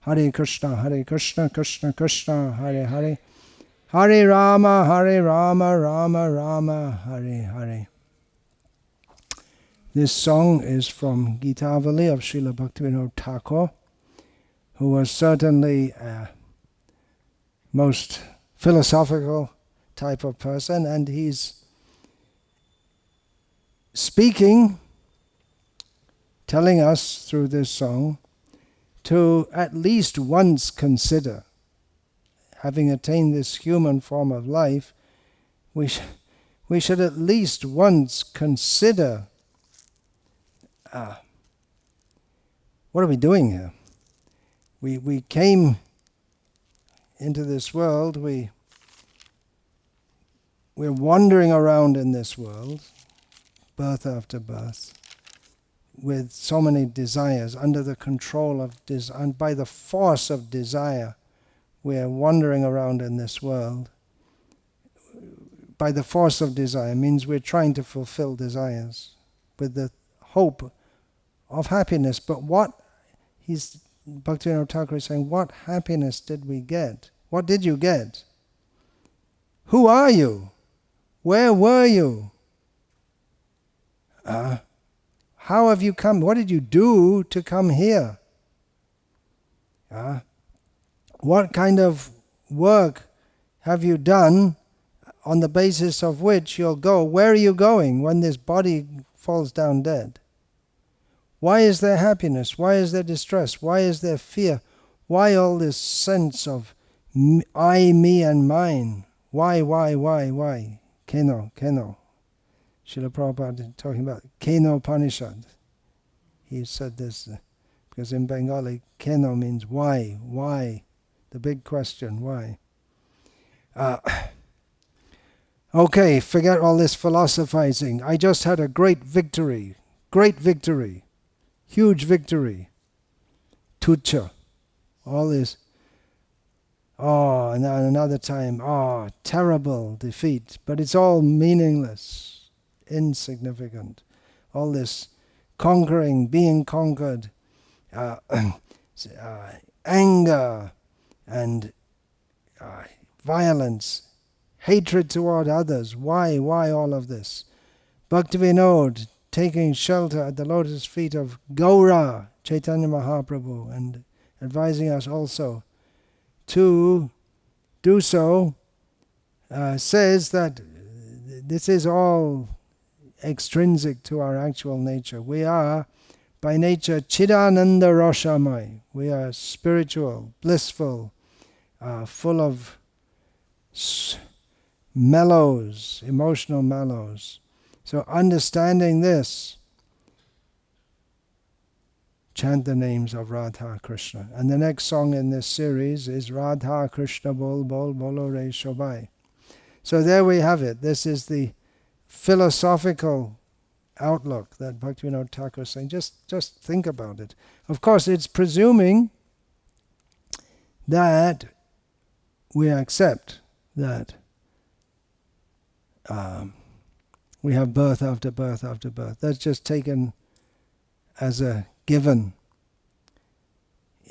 Hare Krishna, Krishna Krishna, Hare Hare, Hare Rama, Rama Rama, Hare Hare. This song is from Gitavali of Srila Bhaktivinoda Thakur, who was certainly a most philosophical type of person, and he's speaking, telling us through this song to at least once consider, having attained this human form of life, we should at least once consider, what are we doing here? We came into this world, we're wandering around in this world, birth after birth, with so many desires, under the control of and by the force of desire, we are wandering around in this world. By the force of desire means we're trying to fulfill desires with the hope of happiness. But what Bhaktivinoda Thakur is saying, what happiness did we get? What did you get? Who are you? Where were you? How have you come? What did you do to come here? What kind of work have you done on the basis of which you'll go? Where are you going when this body falls down dead? Why is there happiness? Why is there distress? Why is there fear? Why all this sense of I, me and mine? Why? Keno. Srila Prabhupada talking about Keno Upanishad. He said this because in Bengali, Keno means why? Why? The big question, why? Okay, forget all this philosophizing. I just had a great victory, huge victory. Tucha, all this. Oh, and then another time, terrible defeat. But it's all meaningless, insignificant. All this conquering, being conquered, anger and violence, hatred toward others. Why all of this? Bhaktivinoda taking shelter at the lotus feet of Gaura, Chaitanya Mahaprabhu, and advising us also to do so, says that this is all extrinsic to our actual nature. We are by nature Chidananda Roshamai. We are spiritual, blissful, full of mellows, emotional mellows. So understanding this, chant the names of Radha Krishna. And the next song in this series is Radha Krishna Bol Bol Bolo Re Shobai. So there we have it. This is the philosophical outlook that Bhaktivinoda Thakur is saying. Just think about it. Of course, it's presuming that we accept that we have birth after birth after birth. That's just taken as a given.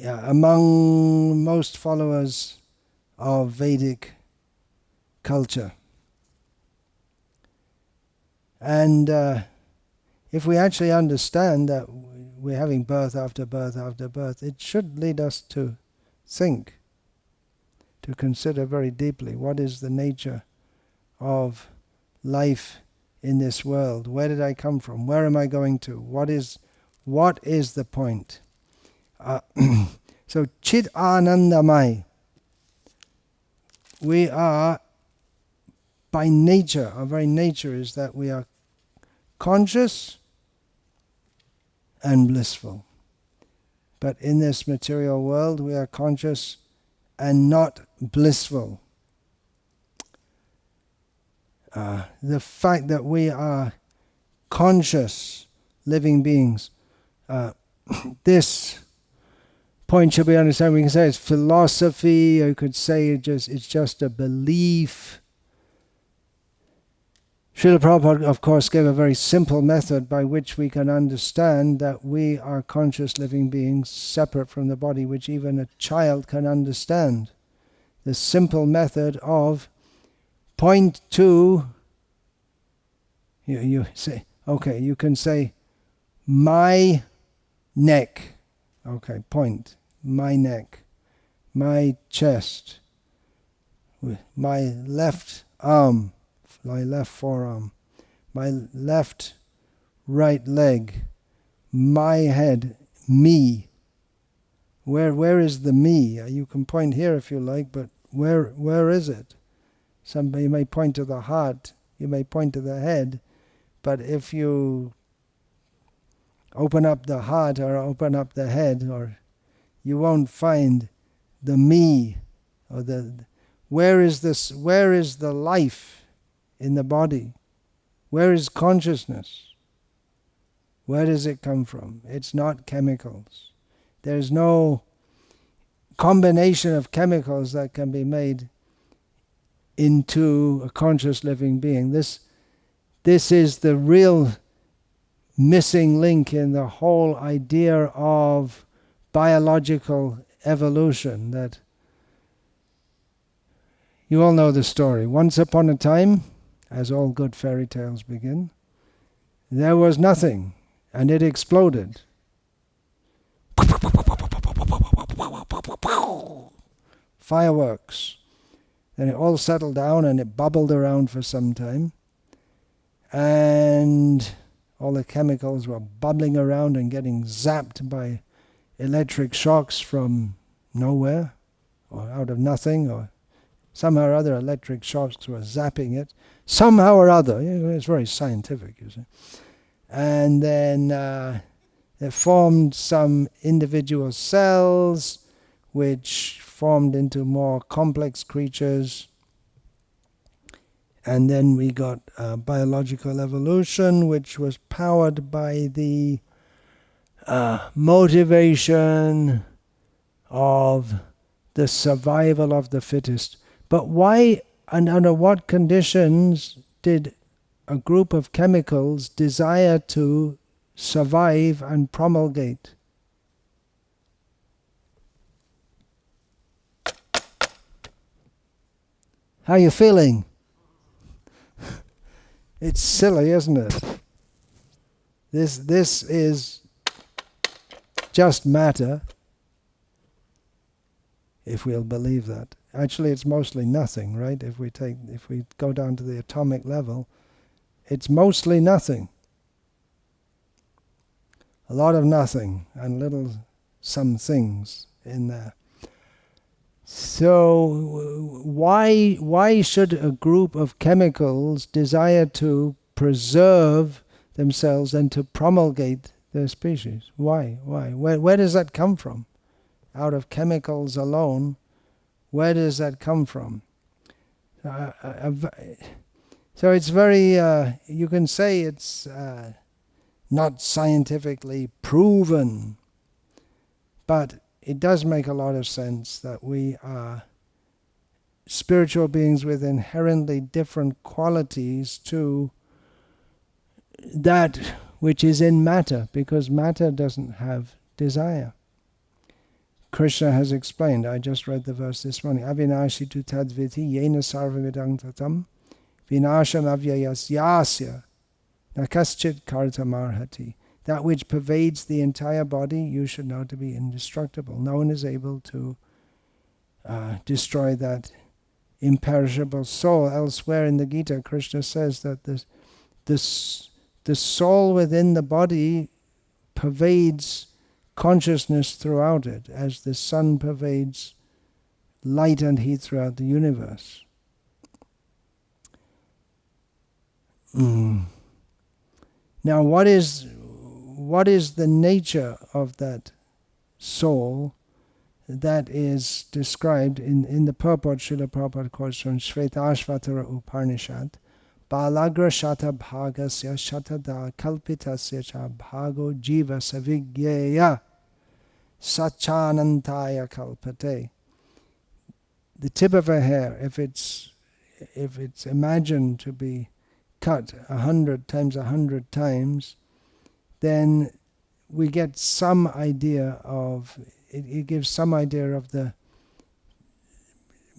Among most followers of Vedic culture. And if we actually understand that we're having birth after birth after birth, it should lead us to think, to consider very deeply what is the nature of life in this world. Where did I come from? Where am I going to? What is the point? So Chit Anandamai. We are by nature, our very nature is that we are conscious and blissful. But in this material world, we are conscious and not blissful. The fact that we are conscious living beings, this point should be understood. We can say it's philosophy, or you could say it's just a belief. Srila Prabhupada, of course, gave a very simple method by which we can understand that we are conscious living beings separate from the body, which even a child can understand. The simple method of point to, you say, okay, you can say, my neck. Okay, point, my neck, my chest, my left arm, my left forearm, my left right leg, my head, me. Where is the me? You can point here if you like, but where is it? Somebody may point to the heart, you may point to the head, but if you open up the heart or open up the head, or you won't find the me, or where is the life in the body? Where is consciousness? Where does it come from? It's not chemicals. There's no combination of chemicals that can be made into a conscious living being. This is the real missing link in the whole idea of biological evolution. That you all know the story. Once upon a time, as all good fairy tales begin, there was nothing, and it exploded. Fireworks. Then it all settled down and it bubbled around for some time, and all the chemicals were bubbling around and getting zapped by electric shocks from nowhere or out of nothing, or somehow or other electric shocks were zapping it somehow or other. It's very scientific, you see. And then it formed some individual cells which formed into more complex creatures. And then we got biological evolution, which was powered by the motivation of the survival of the fittest. But why and under what conditions did a group of chemicals desire to survive and promulgate? How are you feeling? It's silly, isn't it? This is just matter, if we'll believe that. Actually, it's mostly nothing, right? If we go down to the atomic level, it's mostly nothing. A lot of nothing and some things in there. So why should a group of chemicals desire to preserve themselves and to promulgate their species? Why? Where does that come from? Out of chemicals alone, where does that come from? So it's very, you can say it's not scientifically proven, but it does make a lot of sense that we are spiritual beings with inherently different qualities to that which is in matter, because matter doesn't have desire. Krishna has explained, I just read the verse this morning, Avinashi tu tadviti yena sarvamidang tatam vinasham avyayasyasya nakaschit kartamarhati. That which pervades the entire body, you should know to be indestructible. No one is able to destroy that imperishable soul. Elsewhere in the Gita, Krishna says that the soul within the body pervades consciousness throughout it, as the sun pervades light and heat throughout the universe. Now, what is the nature of that soul that is described in the purport? Srila Prabhupada quotes from Shvetashvatara Upanishad, Balagra Shata Bhagasya Shatada Kalpitasya Cha Bhago Jiva Savigyeya Sachanantaya Kalpate. The tip of a hair, if it's imagined to be cut 100 times 100 times, then we get some idea of, it gives some idea of the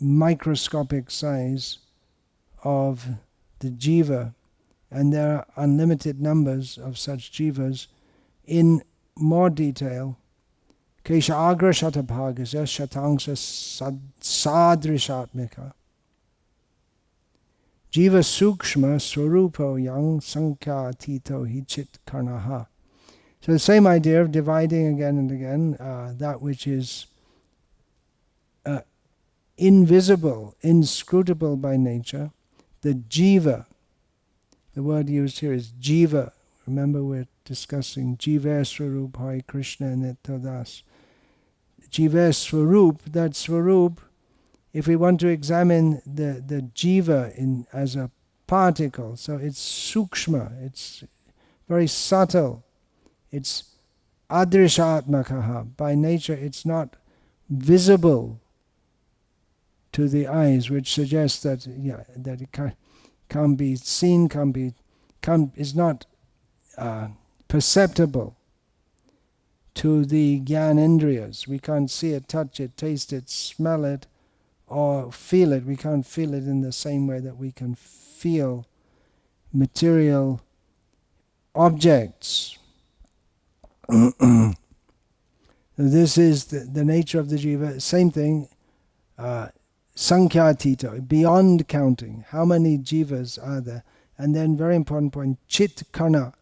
microscopic size of the jiva, and there are unlimited numbers of such jivas. In more detail, Kesha agra shatabhagasya shatangsa sadrishatmika jiva sukshma swarupo yang sankhya tito hichit karnaha. So the same idea of dividing again and again that which is invisible, inscrutable by nature, the jiva. The word used here is jiva. Remember, we're discussing jiva swarup Krishna nityadas. Jiva swarup, that swarup, if we want to examine the jiva as a particle, so it's sukshma, it's very subtle, it's adrishatmakaha. By nature, it's not visible to the eyes, which suggests that that it can't be seen, is not perceptible to the gyanendriyas. We can't see it, touch it, taste it, smell it, or feel it. We can't feel it in the same way that we can feel material objects. This is the nature of the jiva. Same thing, sankhya-tito, beyond counting. How many jivas are there? And then, very important point, chit karna.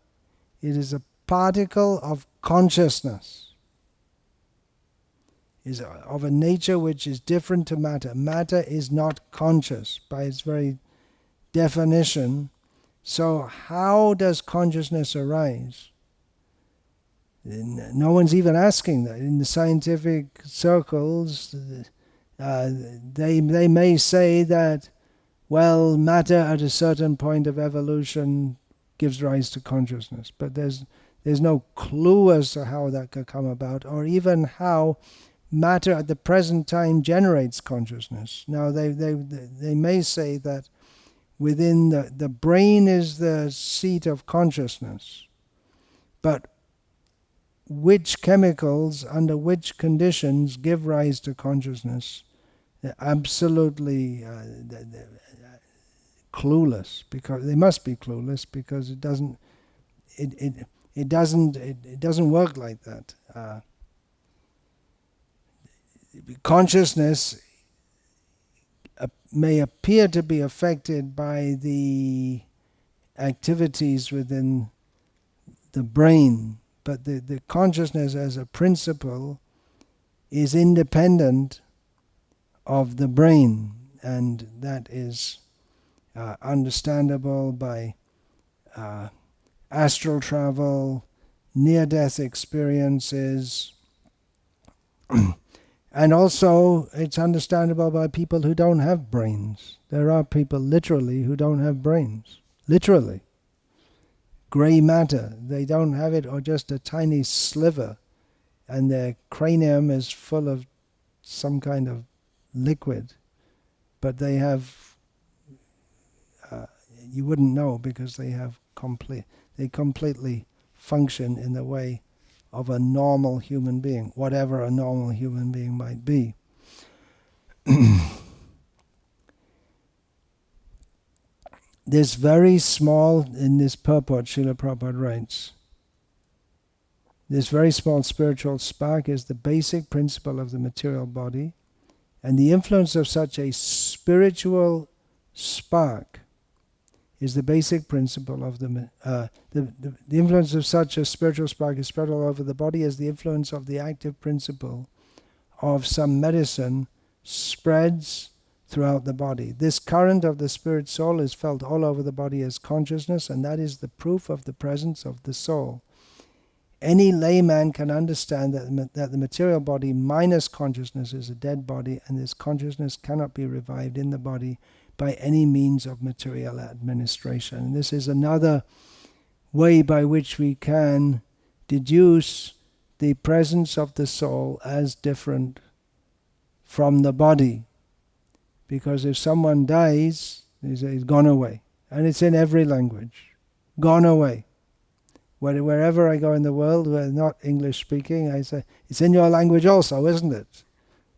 It is a particle of consciousness. Is of a nature which is different to matter. Matter is not conscious by its very definition. So how does consciousness arise? No one's even asking that. In the scientific circles, they may say that, well, matter at a certain point of evolution gives rise to consciousness, but there's no clue as to how that could come about, or even how matter at the present time generates consciousness. Now they may say that within the brain is the seat of consciousness, but which chemicals under which conditions give rise to consciousness, they're absolutely clueless, because they must be clueless, because it doesn't work like that. Consciousness may appear to be affected by the activities within the brain, but the consciousness as a principle is independent of the brain, and that is understandable by astral travel, near-death experiences, and also it's understandable by people who don't have brains. There are people literally who don't have brains. Literally. Grey matter. They don't have it, or just a tiny sliver, and their cranium is full of some kind of liquid. But they have, you wouldn't know, because they completely function in the way of a normal human being, whatever a normal human being might be. This very small, in this purport, Srila Prabhupada writes, this very small spiritual spark is the basic principle of the material body, and the influence of such a spiritual spark is the basic principle of the influence of such a spiritual spark is spread all over the body as the influence of the active principle of some medicine spreads throughout the body. This current of the spirit soul is felt all over the body as consciousness, and that is the proof of the presence of the soul. Any layman can understand that the material body minus consciousness is a dead body, and this consciousness cannot be revived in the body by any means of material administration. And this is another way by which we can deduce the presence of the soul as different from the body. Because if someone dies, he's gone away. And it's in every language. Gone away. Wherever I go in the world, where not English speaking, I say, it's in your language also, isn't it?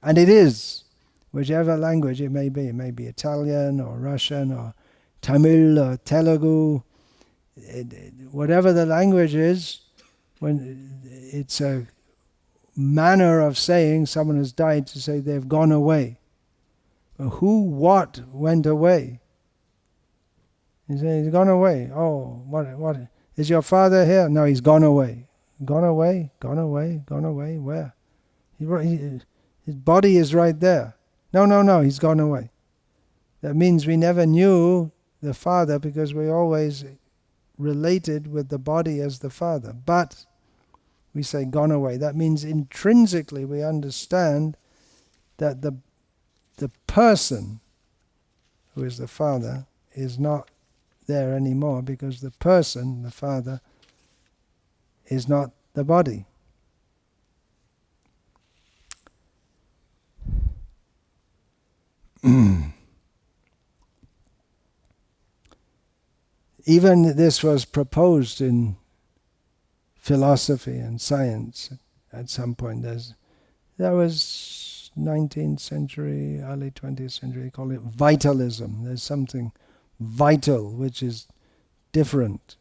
And it is. Whichever language it may be. It may be Italian or Russian or Tamil or Telugu. Whatever the language is, when it's a manner of saying someone has died, to say they've gone away. But who, what went away? You say, he's gone away. Oh, what? Is your father here? No, he's gone away. Gone away? Gone away? Gone away? Where? His body is right there. No, he's gone away. That means we never knew the father because we always related with the body as the father. But we say gone away. That means intrinsically we understand that the person who is the father is not there anymore, because the person, the father, is not the body. Even this was proposed in philosophy and science at some point. That was 19th century, early 20th century, call it vitalism. There's something vital which is different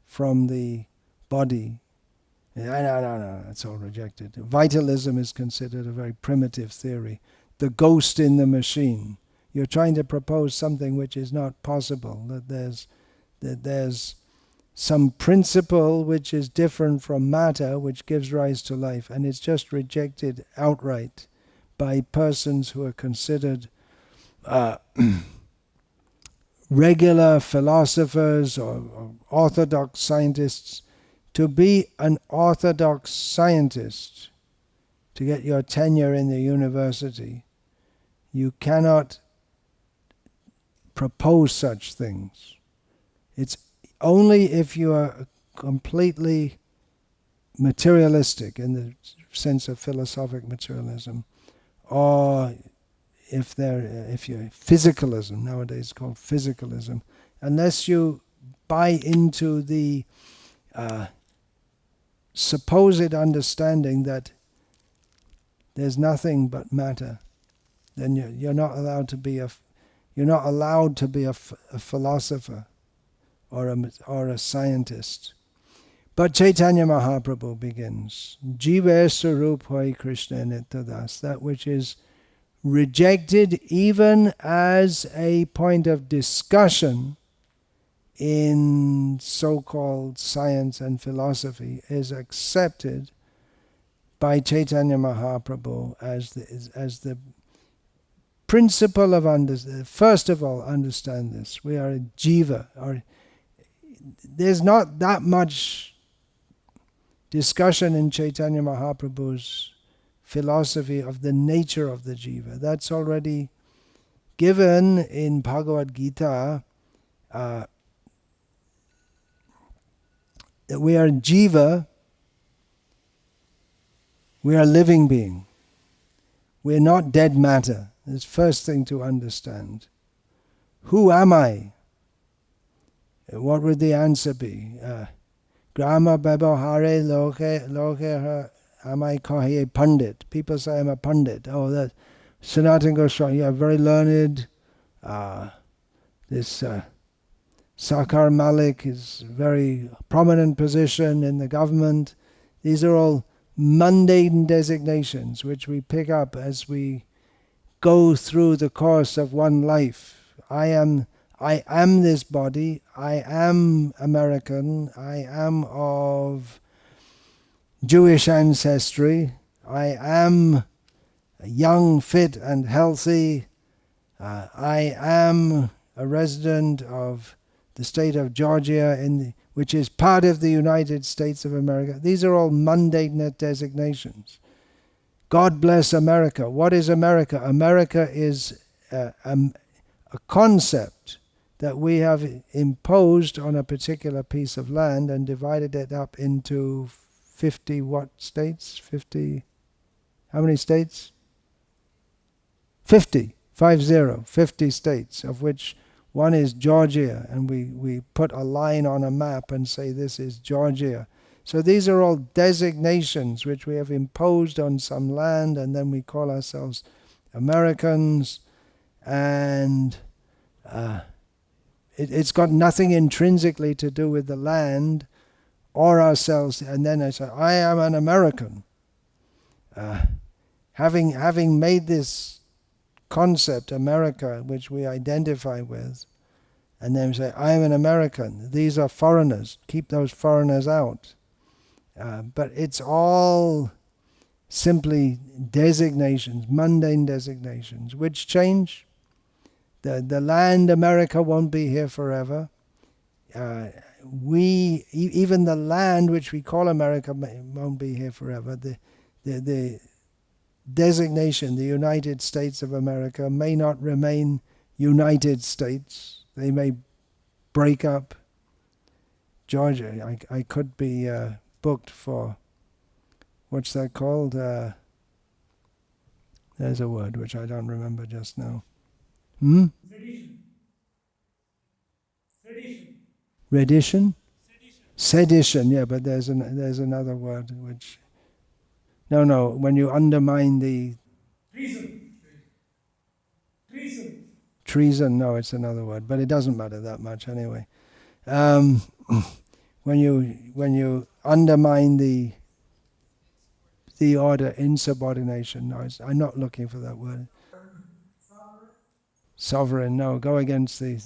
from the body. No, it's all rejected. Vitalism is considered a very primitive theory. The ghost in the machine. You're trying to propose something which is not possible, that there's some principle which is different from matter which gives rise to life, and it's just rejected outright by persons who are considered regular philosophers or orthodox scientists. To be an orthodox scientist, to get your tenure in the university, you cannot propose such things. It's only if you are completely materialistic in the sense of philosophic materialism, or if you're physicalism, nowadays called physicalism, unless you buy into the supposed understanding that there's nothing but matter, then you're not allowed to be a philosopher or a scientist. But Chaitanya Mahaprabhu begins, Jiva Sarup Hoy Krishna Nityadas, that which is rejected even as a point of discussion in so-called science and philosophy is accepted by Chaitanya Mahaprabhu as the principle of understanding. First of all, understand this. We are a jiva. There's not that much discussion in Chaitanya Mahaprabhu's philosophy of the nature of the jiva. That's already given in Bhagavad Gita. That we are jiva, we are living being. We are not dead matter. That's the first thing to understand. Who am I? What would the answer be? Grama Babahare Loke Amai Kahi Pandit. People say I'm a Pandit. Oh, that Sanatana Goswami, yeah, very learned. This Sakar Malik is very prominent position in the government. These are all mundane designations which we pick up as we go through the course of one life. I am this body, I am American, I am of Jewish ancestry, I am young, fit and healthy, I am a resident of the state of Georgia, which is part of the United States of America. These are all mundane designations. God bless America. What is America? America is a concept that we have imposed on a particular piece of land and divided it up into 50 what states? 50, how many states? 50 states, of which One is Georgia, and we put a line on a map and say this is Georgia. So these are all designations which we have imposed on some land, and then we call ourselves Americans, and it's got nothing intrinsically to do with the land or ourselves. And then I say, I am an American. Having made this concept, America, which we identify with, and then say, I'm an American. These are foreigners. Keep those foreigners out. But it's all simply designations, mundane designations, which change. The land America won't be here forever. Even the land which we call America won't be here forever. The designation, the United States of America, may not remain United States. They may break up. Georgia, I could be booked for, what's that called? There's a word which I don't remember just now. Sedition. Redition? Sedition, yeah, but there's another word which... No, when you undermine the... Treason, no, it's another word, but it doesn't matter that much anyway. When you undermine the order, insubordination, no, I'm not looking for that word. Sovereign, no, go against the...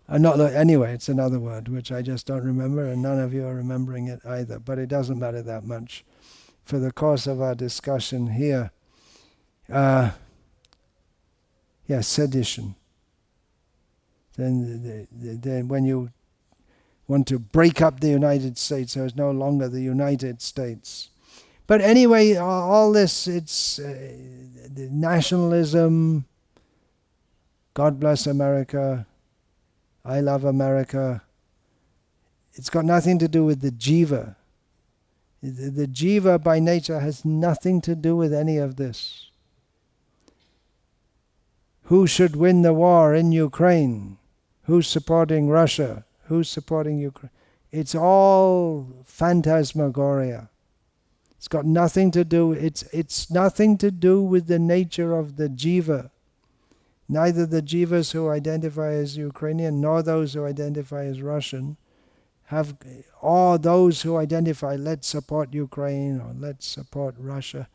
Anyway, it's another word which I just don't remember, and none of you are remembering it either, but it doesn't matter that much for the course of our discussion here. Sedition. Then when you want to break up the United States, there is no longer the United States. But anyway, all this, it's the nationalism, God bless America, I love America. It's got nothing to do with the jiva. The jiva by nature has nothing to do with any of this. Who should win the war in Ukraine? Who's supporting Russia? Who's supporting Ukraine? It's all phantasmagoria. It's got nothing to do. It's nothing to do with the nature of the jiva. Neither the jivas who identify as Ukrainian nor those who identify as Russian or those who identify, let's support Ukraine or let's support Russia.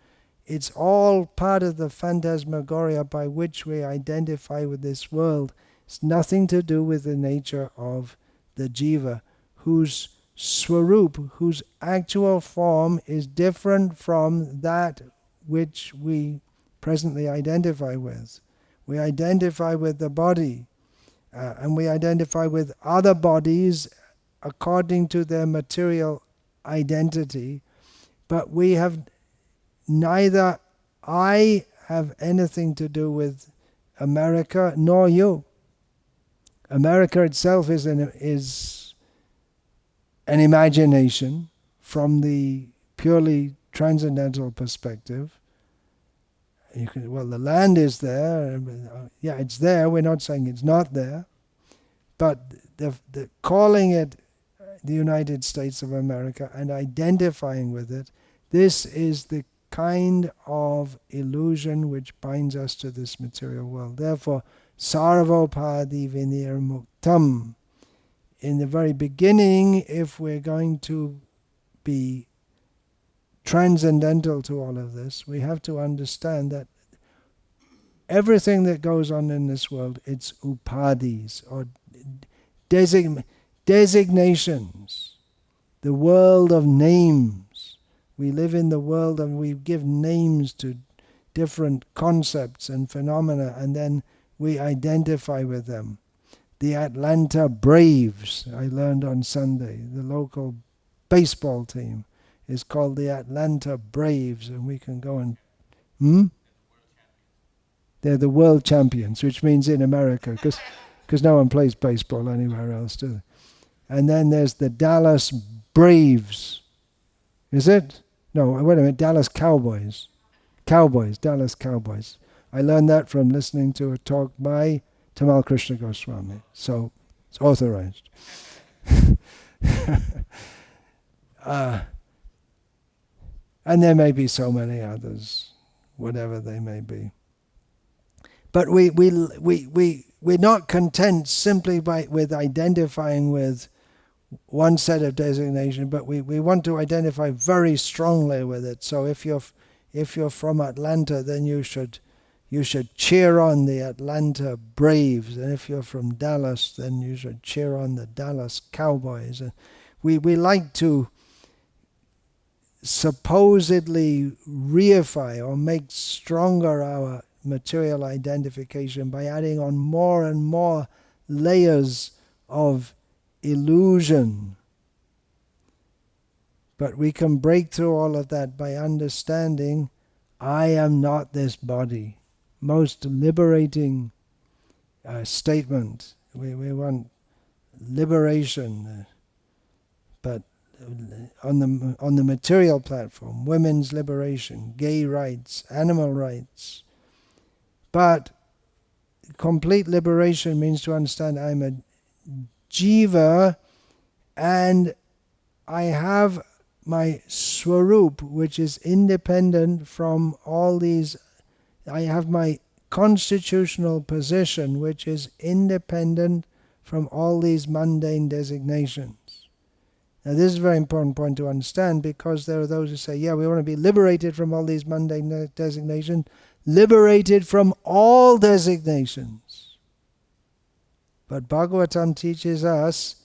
It's all part of the phantasmagoria by which we identify with this world. It's nothing to do with the nature of the jiva, whose swarup, whose actual form is different from that which we presently identify with. We identify with the body, and we identify with other bodies according to their material identity, but we have neither I have anything to do with America nor you. America itself is an imagination from the purely transcendental perspective. The land is there. Yeah, it's there. We're not saying it's not there. But the calling it the United States of America and identifying with it, this is the kind of illusion which binds us to this material world. Therefore, sarvopadi vinirmuktam. In the very beginning, if we're going to be transcendental to all of this, we have to understand that everything that goes on in this world, it's upadis, or designations, the world of names. We live in the world and we give names to different concepts and phenomena, and then we identify with them. The Atlanta Braves, I learned on Sunday, the local baseball team is called the Atlanta Braves, and we can go and... They're the world champions, which means in America, because no one plays baseball anywhere else, do they? And then there's the Dallas Braves. Is it? No, wait a minute, Dallas Cowboys. Dallas Cowboys. I learned that from listening to a talk by Tamal Krishna Goswami. So it's authorized. And there may be so many others, whatever they may be. But we're not content simply with identifying with one set of designation, but we want to identify very strongly with it. So if you're from Atlanta, then you should cheer on the Atlanta Braves, and if you're from Dallas, then you should cheer on the Dallas Cowboys. And we like to supposedly reify or make stronger our material identification by adding on more and more layers of illusion. But we can break through all of that by understanding, I am not this body. Most liberating statement. We want liberation, but on the material platform, women's liberation, gay rights, animal rights. But complete liberation means to understand I'm a jiva and I have my swarup, which is independent from all these. I have my constitutional position, which is independent from all these mundane designations. Now this is a very important point to understand, because there are those who say, yeah, we want to be liberated from all these mundane designations, liberated from all designations. But Bhagavatam teaches us,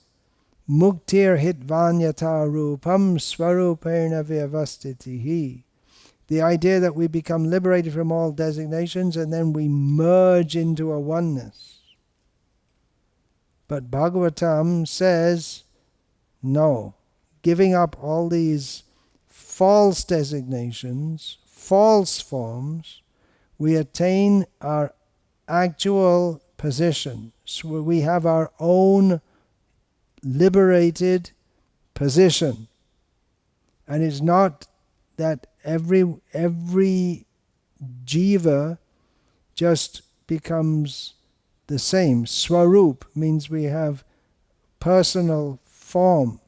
muktir hitvanyata rupam swaruperna vyavastitihi. The idea that we become liberated from all designations and then we merge into a oneness. But Bhagavatam says, no, giving up all these false designations, false forms, we attain our actual position. So we have our own liberated position. And it's not that every jiva just becomes the same. Swarup means we have personal form.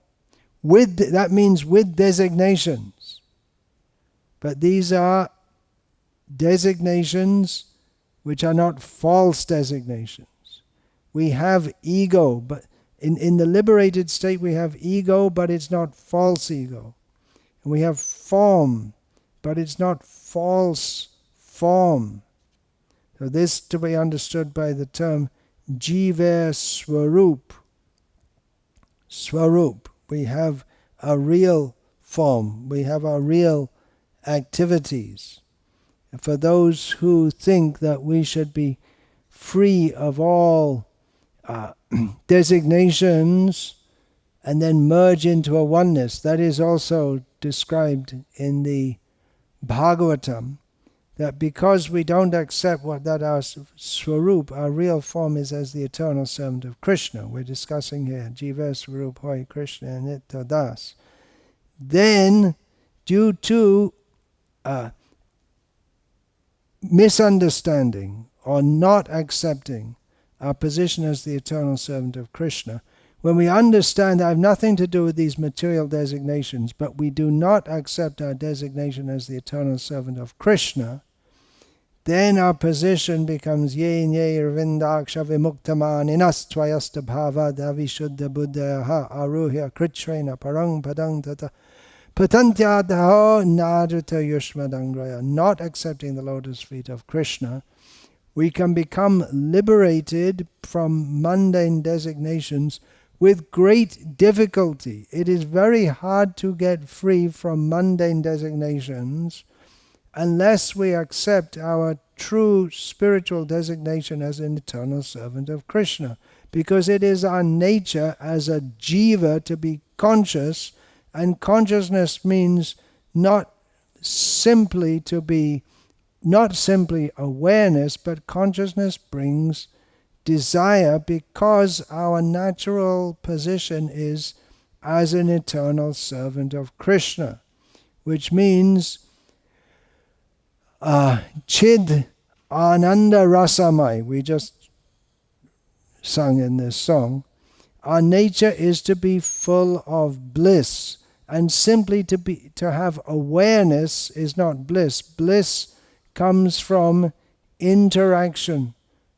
That means with designations. But these are designations which are not false designations. We have ego, but in the liberated state we have ego, but it's not false ego. And we have form, but it's not false form. So this to be understood by the term jiva swarup. Swarup. We have a real form. We have our real activities. And for those who think that we should be free of all designations and then merge into a oneness, that is also described in the Bhagavatam, that because we don't accept that our swarup, our real form, is as the eternal servant of Krishna, we're discussing here, Jiva Swarup Hoy Krishna Nitya Das, then due to misunderstanding or not accepting our position as the eternal servant of Krishna, when we understand that I have nothing to do with these material designations, but we do not accept our designation as the eternal servant of Krishna, then our position becomes yen ye ravindaksha vimuktaman inastvayasta bhava davishuddha buddha aruhya kritrena parang padang tata patantyadaho nadrita yushmadangraya. Not accepting the lotus feet of Krishna, we can become liberated from mundane designations with great difficulty. It is very hard to get free from mundane designations unless we accept our true spiritual designation as an eternal servant of Krishna. Because it is our nature as a jiva to be conscious, and consciousness means not simply awareness, but consciousness brings desire, because our natural position is as an eternal servant of Krishna, which means Chid Ananda Rasamai. We just sung in this song, our nature is to be full of bliss. And simply to have awareness is not bliss. Bliss comes from interaction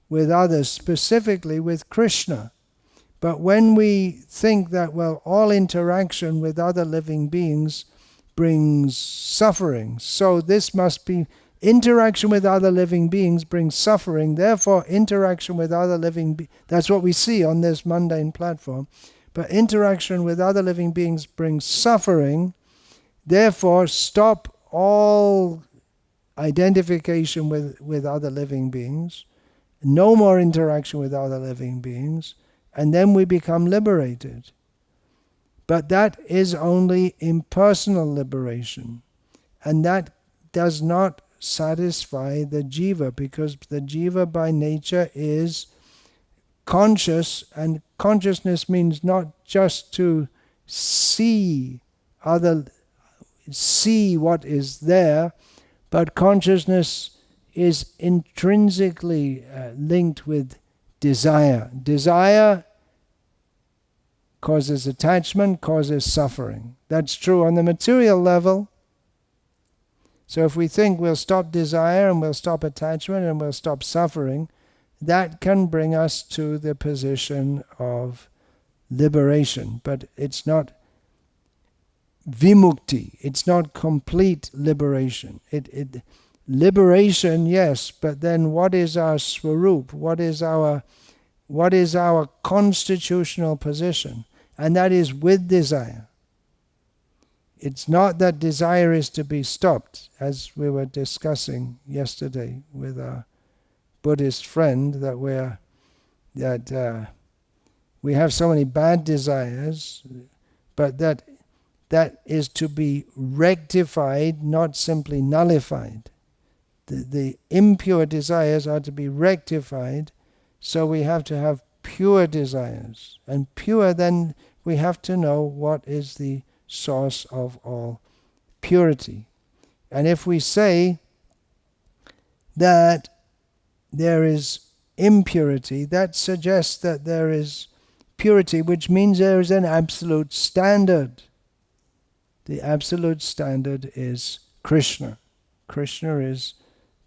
with others, specifically with Krishna. But when we think that, well, all interaction with other living beings brings suffering, so this must be interaction with other living beings brings suffering, therefore interaction with other living beings, that's what we see on this mundane platform, but interaction with other living beings brings suffering, therefore stop all identification with other living beings, no more interaction with other living beings, and then we become liberated. But that is only impersonal liberation, and that does not satisfy the jiva, because the jiva by nature is conscious, and consciousness means not just to see what is there, but consciousness is intrinsically linked with desire. Desire causes attachment, causes suffering. That's true on the material level. So if we think we'll stop desire and we'll stop attachment and we'll stop suffering, that can bring us to the position of liberation. But it's not vimukti, it's not complete liberation. Liberation, yes, but then what is our swarup? What is our constitutional position? And that is with desire. It's not that desire is to be stopped, as we were discussing yesterday with our Buddhist friend, that we have so many bad desires, but that is to be rectified, not simply nullified. The impure desires are to be rectified, so we have to have pure desires. And pure, then we have to know what is the source of all purity. And if we say that there is impurity, that suggests that there is purity, which means there is an absolute standard. The absolute standard is Krishna. Krishna is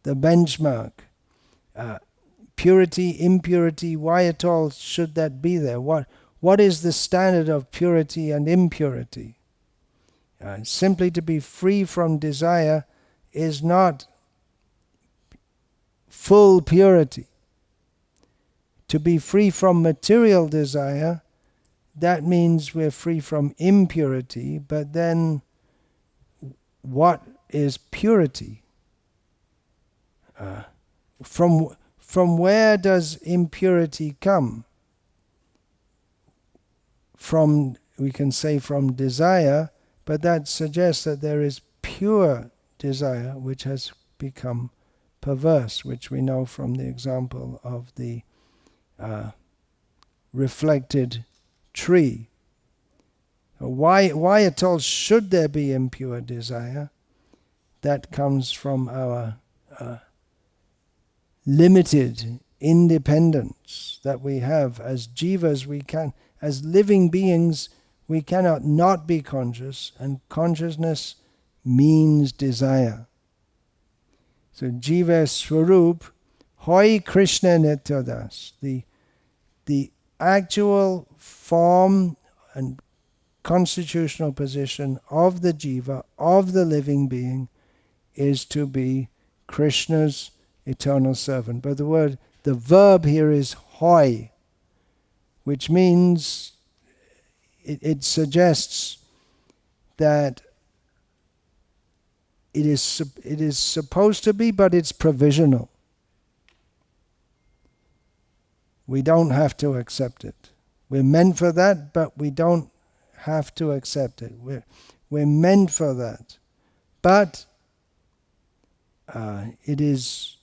the benchmark. Purity, impurity, why at all should that be there? What is the standard of purity and impurity? Simply to be free from desire is not full purity. To be free from material desire, that means we're free from impurity, but then what is purity? From where does impurity come? We can say from desire, but that suggests that there is pure desire which has become perverse, which we know from the example of the reflected tree. Why at all should there be impure desire? That comes from our limited independence that we have as jivas. As living beings, we cannot not be conscious, and consciousness means desire. So jiva swarup hoy Krishna nityadas. The actual form and constitutional position of the jiva, of the living being, is to be Krishna's eternal servant. But the verb here is hoy, which means it suggests that it is supposed to be, but it's provisional. We don't have to accept it. We're meant for that, but we don't have to accept it. We're meant for that. But it is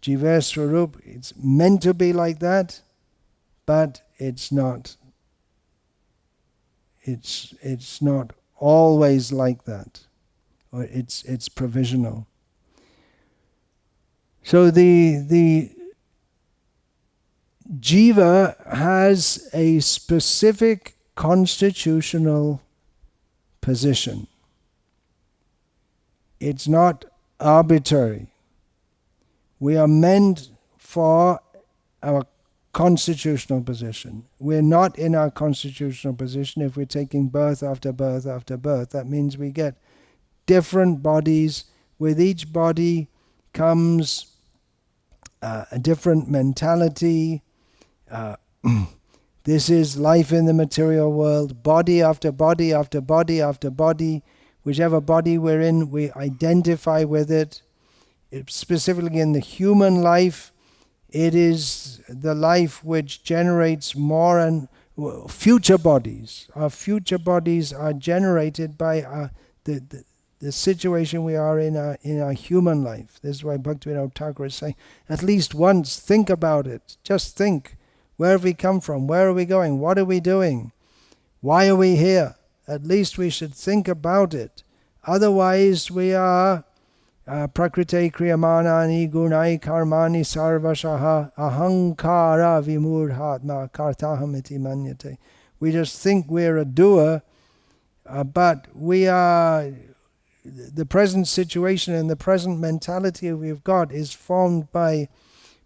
Jiva Swarup, it's meant to be like that, but it's not. It's not always like that, or it's provisional. So the Jiva has a specific constitutional position. It's not arbitrary. We are meant for our constitutional position. We're not in our constitutional position if we're taking birth after birth after birth. That means we get different bodies. With each body comes a different mentality. This is life in the material world, body after body after body after body. Whichever body we're in, we identify with it. Specifically in the human life, it is the life which generates more and future bodies. Our future bodies are generated by the situation we are in our human life. This is why Bhaktivinoda Thakur is saying, at least once think about it. Just think. Where have we come from? Where are we going? What are we doing? Why are we here? At least we should think about it. Otherwise we are prakrite kriyamanani gunai karmani sarvashaha ahankara vimurhatma kartahamiti manyate. We just think we're a doer, but we are, the present situation and the present mentality we've got is formed by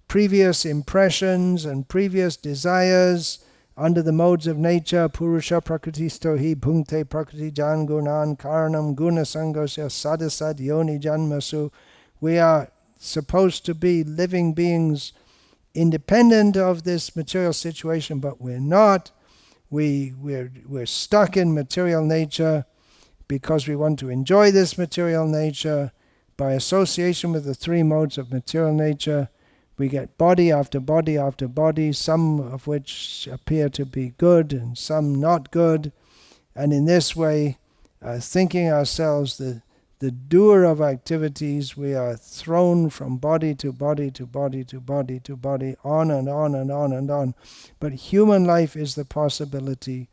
previous impressions and previous desires under the modes of nature. Purusha prakritisto hi bhungte prakriti jan gunan karanam guna sangosya sadasad yoni janmasu. We are supposed to be living beings independent of this material situation, but we're not. We're stuck in material nature because we want to enjoy this material nature. By association with the three modes of material nature, we get body after body after body, some of which appear to be good and some not good. And in this way, thinking ourselves the doer of activities, we are thrown from body to body to body to body to body, on and on and on and on. But human life is the possibility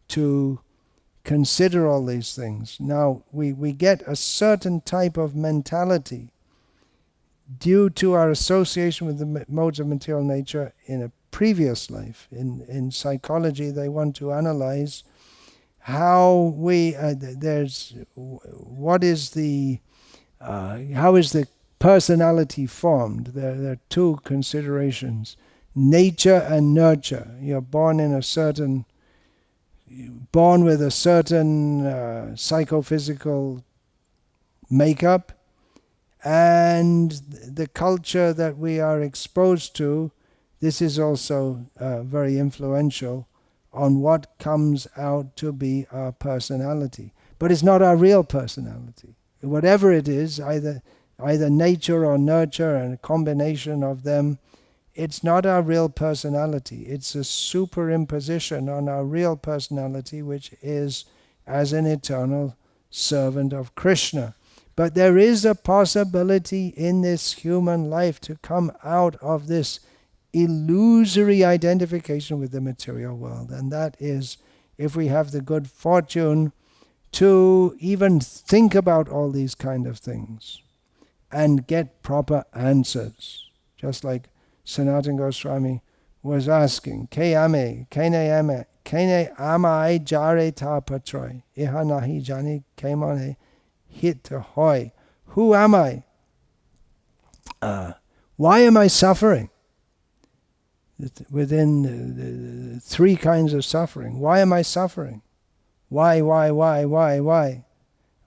to consider all these things. Now, we get a certain type of mentality due to our association with the modes of material nature in a previous life. In psychology, they want to analyze how how is the personality formed. There are two considerations: nature and nurture. You're born with a certain psychophysical makeup, and the culture that we are exposed to, this is also very influential on what comes out to be our personality. But it's not our real personality. Whatever it is, either nature or nurture and a combination of them, it's not our real personality. It's a superimposition on our real personality, which is as an eternal servant of Krishna. But there is a possibility in this human life to come out of this illusory identification with the material world. And that is if we have the good fortune to even think about all these kind of things and get proper answers. Just like Sanatana Goswami was asking, Ke ame, kene amai jare ta patroy, iha nahi jani kemane hit hoy. Who am I? Why am I suffering? Within the three kinds of suffering. Why am I suffering? Why?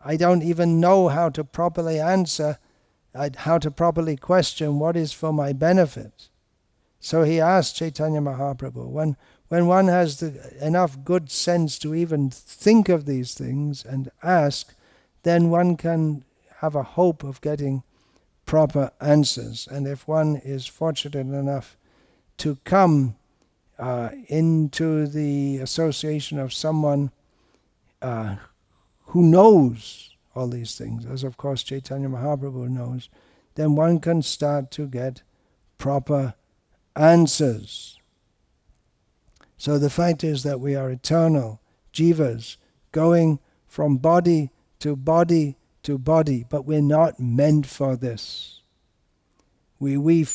I don't even know how to properly answer, how to properly question what is for my benefit. So he asked Chaitanya Mahaprabhu, when one has enough good sense to even think of these things and ask, then one can have a hope of getting proper answers. And if one is fortunate enough to come into the association of someone who knows all these things, as of course Chaitanya Mahaprabhu knows, then one can start to get proper answers. So the fact is that we are eternal jivas, going from body to body to body, but we're not meant for this. We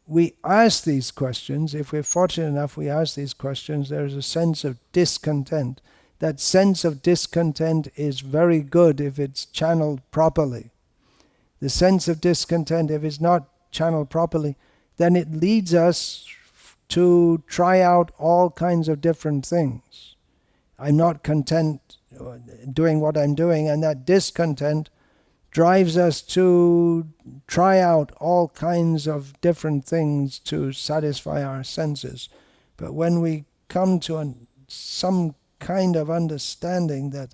we ask these questions, if we're fortunate enough we ask these questions, there's a sense of discontent. That sense of discontent is very good if it's channeled properly. The sense of discontent, if it's not channeled properly, then it leads us to try out all kinds of different things. I'm not content doing what I'm doing, and that discontent drives us to try out all kinds of different things to satisfy our senses. But when we come to some kind of understanding that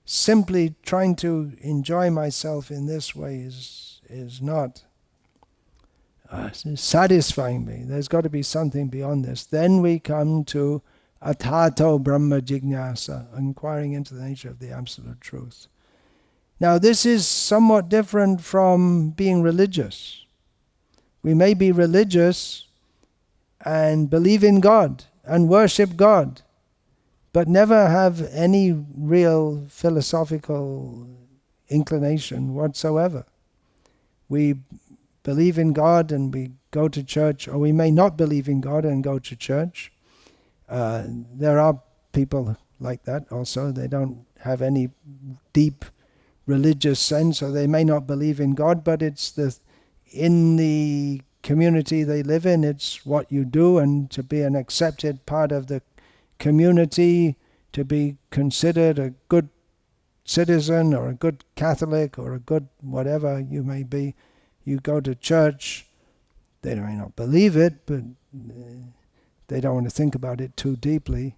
simply trying to enjoy myself in this way is not satisfying me, there's got to be something beyond this, then we come to Atato Brahma Jignasa, inquiring into the nature of the Absolute Truth. Now this is somewhat different from being religious. We may be religious and believe in God and worship God, but never have any real philosophical inclination whatsoever. We believe in God and we go to church, or we may not believe in God and go to church. There are people like that also. They don't have any deep religious sense, or they may not believe in God, but it's in the community they live in, it's what you do, and to be an accepted part of the community, to be considered a good citizen or a good Catholic or a good whatever you may be, you go to church. They may not believe it, but they don't want to think about it too deeply.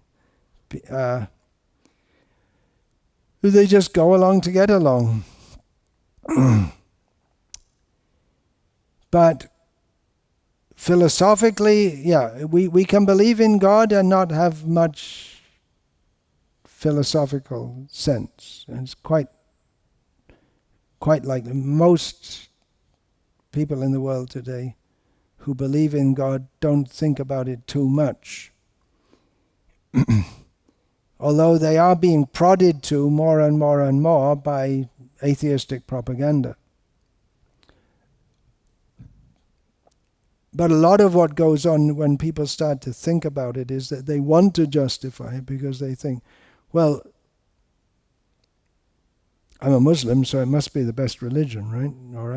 They just go along to get along. But philosophically, we can believe in God and not have much philosophical sense. And it's quite like most people in the world today who believe in God don't think about it too much. Although they are being prodded to more and more and more by atheistic propaganda. But a lot of what goes on when people start to think about it is that they want to justify it because they think, well, I'm a Muslim, so it must be the best religion, right? Or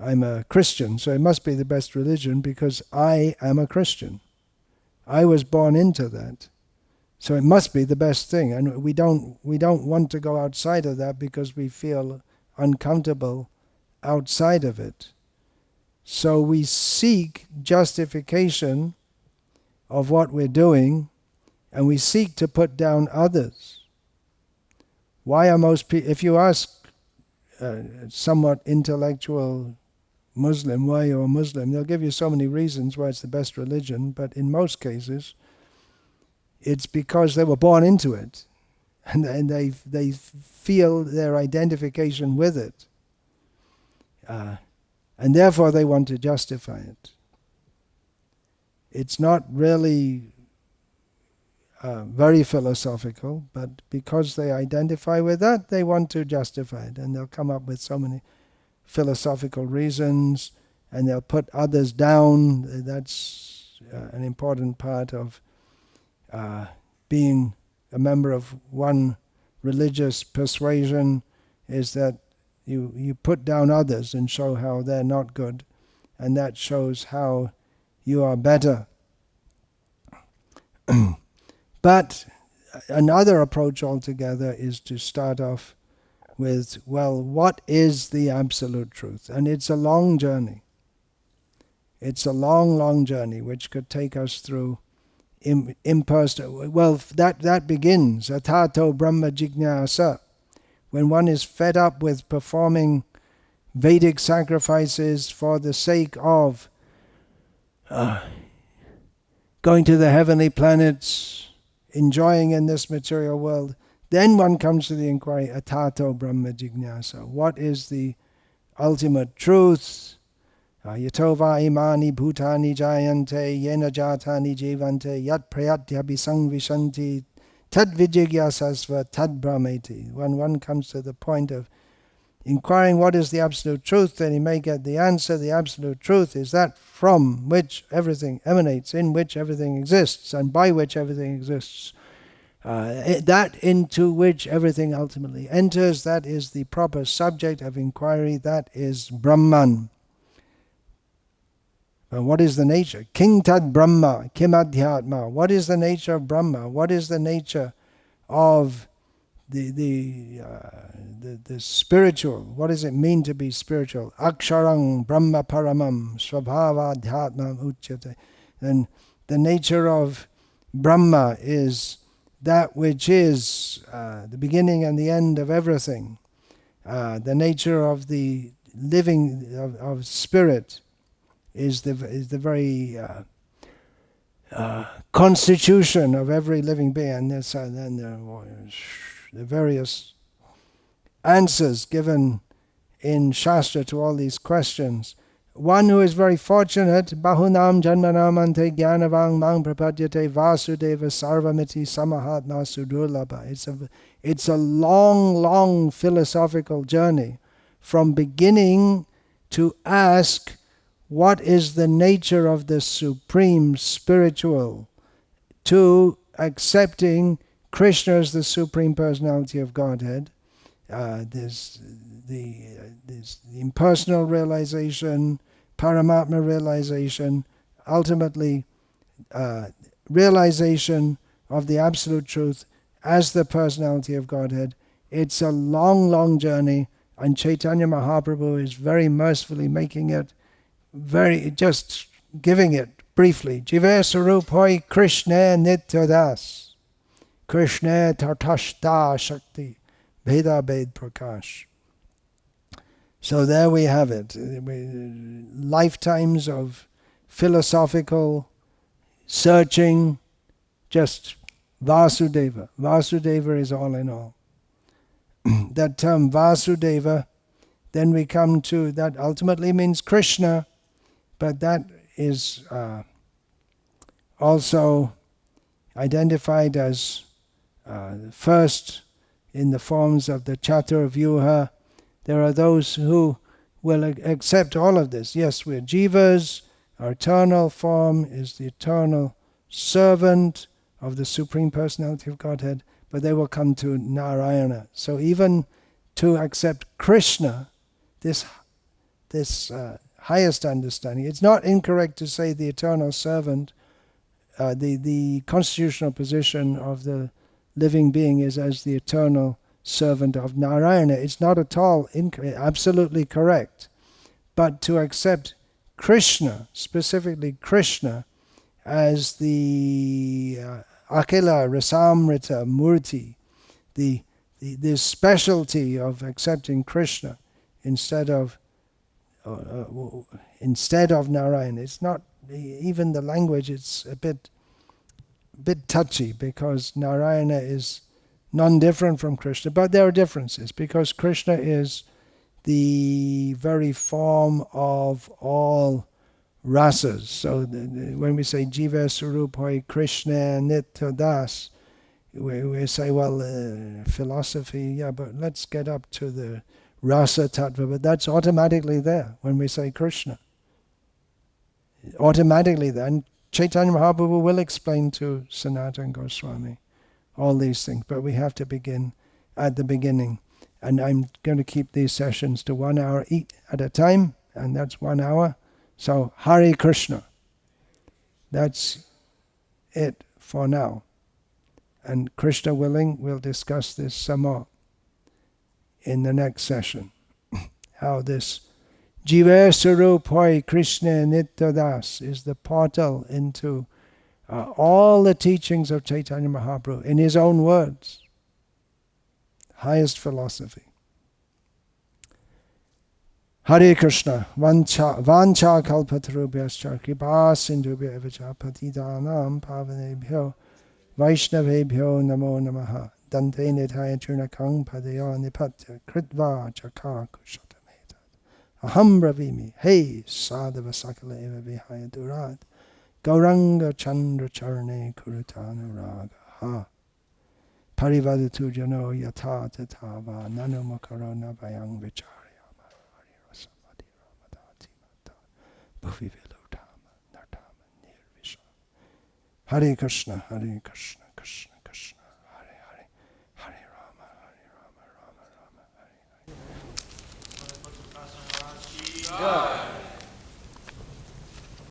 I'm a Christian, so it must be the best religion because I am a Christian. I was born into that. So it must be the best thing, and we don't want to go outside of that because we feel uncomfortable outside of it. So we seek justification of what we're doing, and we seek to put down others. Why are most people, if you ask a somewhat intellectual Muslim why you're a Muslim, they'll give you so many reasons why it's the best religion, but in most cases it's because they were born into it, and they feel their identification with it, and therefore they want to justify it. It's not really very philosophical, but because they identify with that, they want to justify it, and they'll come up with so many philosophical reasons, and they'll put others down. That's an important part of being a member of one religious persuasion, is that you put down others and show how they're not good, and that shows how you are better. But another approach altogether is to start off with, well, what is the Absolute Truth? And it's a long journey. It's a long, long journey which could take us through impersonal. Well, that begins Atato Brahma Jignasa, when one is fed up with performing Vedic sacrifices for the sake of going to the heavenly planets, enjoying in this material world. Then one comes to the inquiry, Atato Brahma Jignasa. What is the ultimate truth? Yatova imani bhutani jayante yena jatani jivante yat prayatyabhisang vishanti tad vijigyasasva tad brahmeti. When one comes to the point of inquiring what is the absolute truth, then he may get the answer. The absolute truth is that from which everything emanates, in which everything exists, and by which everything exists. That into which everything ultimately enters, that is the proper subject of inquiry, that is Brahman. And what is the nature? King tad Brahma, kim adhyatma. What is the nature of Brahma? What is the nature of the spiritual? What does it mean to be spiritual? Aksharang Brahma Paramam Svabhava Dhyatmam Uchyate. Then the nature of Brahma is that which is the beginning and the end of everything. The nature of the living of spirit is the very constitution of every living being. And then the various answers given in Shastra to all these questions. One who is very fortunate, Bahunam Janmanam Ante Jnanavang Mang Prapadyate Vasudeva Sarvamiti Samahatma Sudurlabha. It's a long, long philosophical journey from beginning to ask what is the nature of the supreme spiritual to accepting Krishna as the Supreme Personality of Godhead. There's the impersonal realization, Paramatma realization, ultimately realization of the Absolute Truth as the Personality of Godhead. It's a long, long journey, and Chaitanya Mahaprabhu is very mercifully making it just giving it briefly. Jive Sarup Hoi Krishna Nityadas. Krishna Tatashta Shakti. Bheda Bhed Prakash. So there we have it. Lifetimes of philosophical searching, just Vasudeva. Vasudeva is all in all. That term Vasudeva, then we come to, that ultimately means Krishna, but that is also identified as first in the forms of the Chaturvyuha. There are those who will accept all of this. Yes, we're jivas. Our eternal form is the eternal servant of the Supreme Personality of Godhead, but they will come to Narayana. So even to accept Krishna, this highest understanding, it's not incorrect to say the eternal servant. The constitutional position of the living being is as the eternal servant of Narayana. It's not at all absolutely correct. But to accept Krishna, specifically Krishna, as the Akila Rasamrita Murti, the specialty of accepting Krishna instead of Narayana. It's not even the language. It's a bit touchy because Narayana is non-different from Krishna, but there are differences because Krishna is the very form of all rasas. So when we say Jiva Sarup Hoi Krishna Nitya Das, we say, well, philosophy, yeah, but let's get up to the rasa tattva, but that's automatically there when we say Krishna. Automatically there. And Chaitanya Mahaprabhu will explain to Sanatana Goswami all these things, but we have to begin at the beginning. And I'm going to keep these sessions to 1 hour each at a time, and that's 1 hour. So Hare Krishna. That's it for now. And Krishna willing, we'll discuss this some more in the next session. How this Jiva Sarup Hoi Krishna Nitya Das is the portal into all the teachings of Chaitanya Mahaprabhu in his own words. Highest philosophy. Hare Krishna. Vancha kalpatarubhyascha kripa sindhubhya evacha patidanam pavanebhyo vaishnavebhyo namo namaha dante nithaya churnakang padayo nipatya kritva chakar kushatameta aham bravimi hey sadhava sakala eva vihaya durat Gauranga Chandra Charne Kurutanuraga. Parivadatu jano yatha tatha va nanumakaro nabhayang vicharyama hari rasamadi ramadati mata bhuvi vilutama nartama nirvisha. Hare Krishna, Krishna Krishna, Hare Hare, Hare Rama, Rama Rama, Hare Hare.